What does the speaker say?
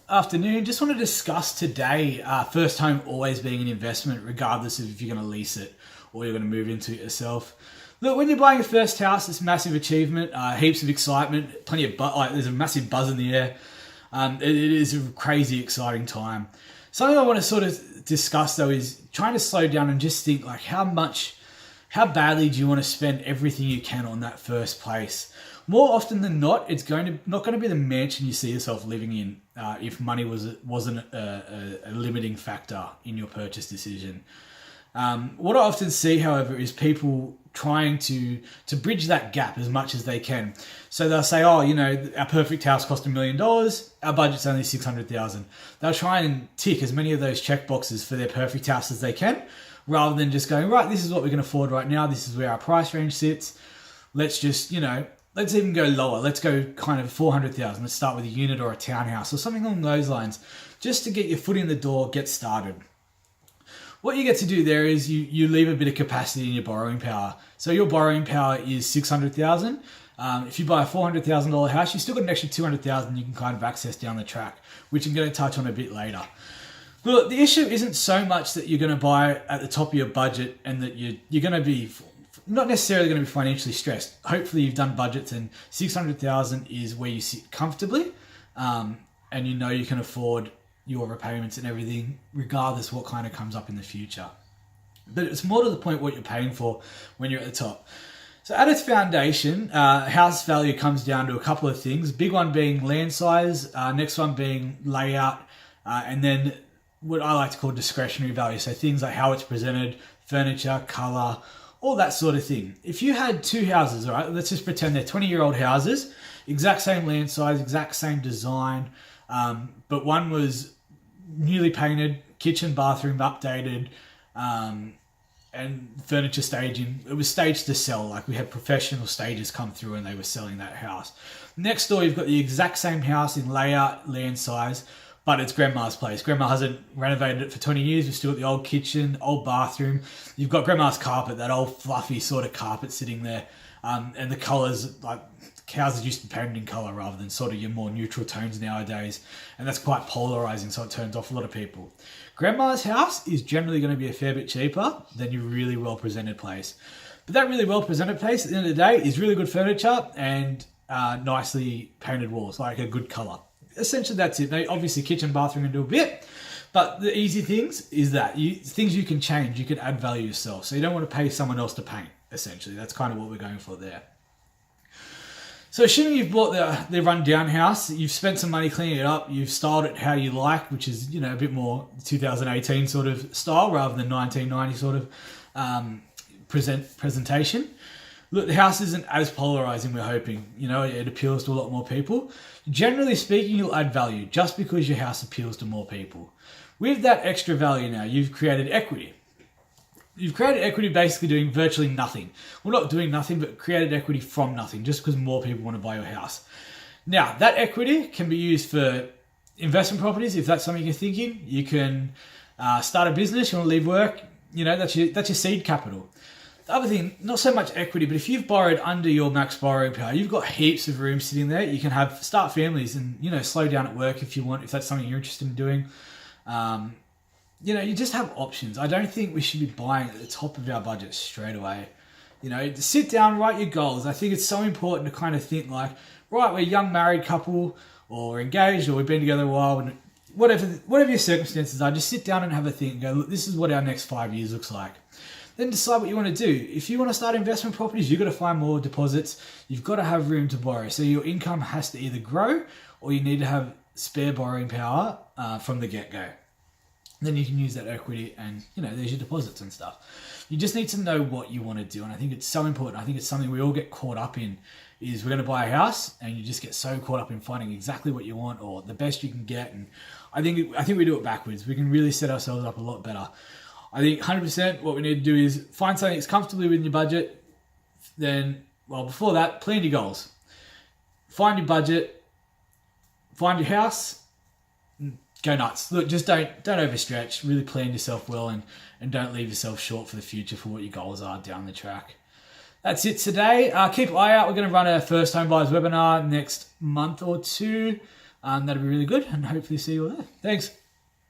afternoon. Just want to discuss today first home always being an investment, regardless of if you're going to lease it or you're going to move into it yourself. Look, when you're buying your first house, it's a massive achievement, heaps of excitement, plenty of there's a massive buzz in the air. It is a crazy exciting time. Something I want to sort of discuss though is trying to slow down and just think like how badly do you want to spend everything you can on that first place? More often than not, it's not going to be the mansion you see yourself living in if money wasn't a limiting factor in your purchase decision. What I often see, however, is people trying to bridge that gap as much as they can. So they'll say, oh, our perfect house cost $1 million, our budget's only $600,000. They'll try and tick as many of those check boxes for their perfect house as they can, rather than just going, right, this is what we can afford right now, this is where our price range sits. Let's just, let's even go lower. Let's go kind of $400,000. Let's start with a unit or a townhouse or something along those lines, just to get your foot in the door, get started. What you get to do there is you leave a bit of capacity in your borrowing power. So your borrowing power is $600,000. If you buy a $400,000 house, you still got an extra $200,000 you can kind of access down the track, which I'm going to touch on a bit later. Look, the issue isn't so much that you're going to buy at the top of your budget and that you're going to be not necessarily going to be financially stressed. Hopefully you've done budgets and $600,000 is where you sit comfortably, and you can afford your repayments and everything, regardless what kind of comes up in the future. But it's more to the point what you're paying for when you're at the top. So at its foundation, house value comes down to a couple of things. Big one being land size, next one being layout, and then what I like to call discretionary value. So things like how it's presented, furniture, color, all that sort of thing. If you had two houses, all right, let's just pretend they're 20-year-old houses, exact same land size, exact same design, but one was newly painted, kitchen, bathroom updated, and furniture staging. It was staged to sell. Like we had professional stagers come through and they were selling that house. Next door, you've got the exact same house in layout, land size, but it's grandma's place. Grandma hasn't renovated it for 20 years. We've still got the old kitchen, old bathroom. You've got grandma's carpet, that old fluffy sort of carpet sitting there. And the colours, like houses used to be painted in colour rather than sort of your more neutral tones nowadays. And that's quite polarising, so it turns off a lot of people. Grandma's house is generally going to be a fair bit cheaper than your really well presented place. But that really well presented place at the end of the day is really good furniture and nicely painted walls, like a good colour. Essentially that's it. Now, obviously kitchen, bathroom can do a bit, but the easy things is that things you can change, you can add value yourself. So you don't want to pay someone else to paint, essentially. That's kind of what we're going for there. So assuming you've bought the run-down house, you've spent some money cleaning it up, you've styled it how you like, which is, a bit more 2018 sort of style rather than 1990 sort of presentation. Look, the house isn't as polarizing, we're hoping. It appeals to a lot more people. Generally speaking, you'll add value just because your house appeals to more people. With that extra value now, you've created equity. You've created equity basically doing virtually nothing. Well, not doing nothing, but created equity from nothing just because more people want to buy your house. Now, that equity can be used for investment properties if that's something you're thinking. You can start a business, you want to leave work, that's your seed capital. The other thing, not so much equity, but if you've borrowed under your max borrowing power, you've got heaps of room sitting there. You can start families and, slow down at work if you want, if that's something you're interested in doing. You just have options. I don't think we should be buying at the top of our budget straight away. To sit down, write your goals. I think it's so important to kind of think like, right, we're a young married couple or we're engaged or we've been together a while, and whatever your circumstances are, just sit down and have a think and go, look, this is what our next 5 years looks like. Then decide what you want to do. If you want to start investment properties, you've got to find more deposits. You've got to have room to borrow. So your income has to either grow or you need to have spare borrowing power from the get-go. Then you can use that equity and, there's your deposits and stuff. You just need to know what you want to do. And I think it's so important. I think it's something we all get caught up in is we're going to buy a house and you just get so caught up in finding exactly what you want or the best you can get. And I think we do it backwards. We can really set ourselves up a lot better. I think 100% what we need to do is find something that's comfortably within your budget. Then, before that, plan your goals. Find your budget, find your house, go nuts. Look, just don't overstretch. Really plan yourself well and don't leave yourself short for the future for what your goals are down the track. That's it today. Keep an eye out. We're going to run a first home buyers webinar next month or two. That'd be really good, and hopefully see you all there. Thanks.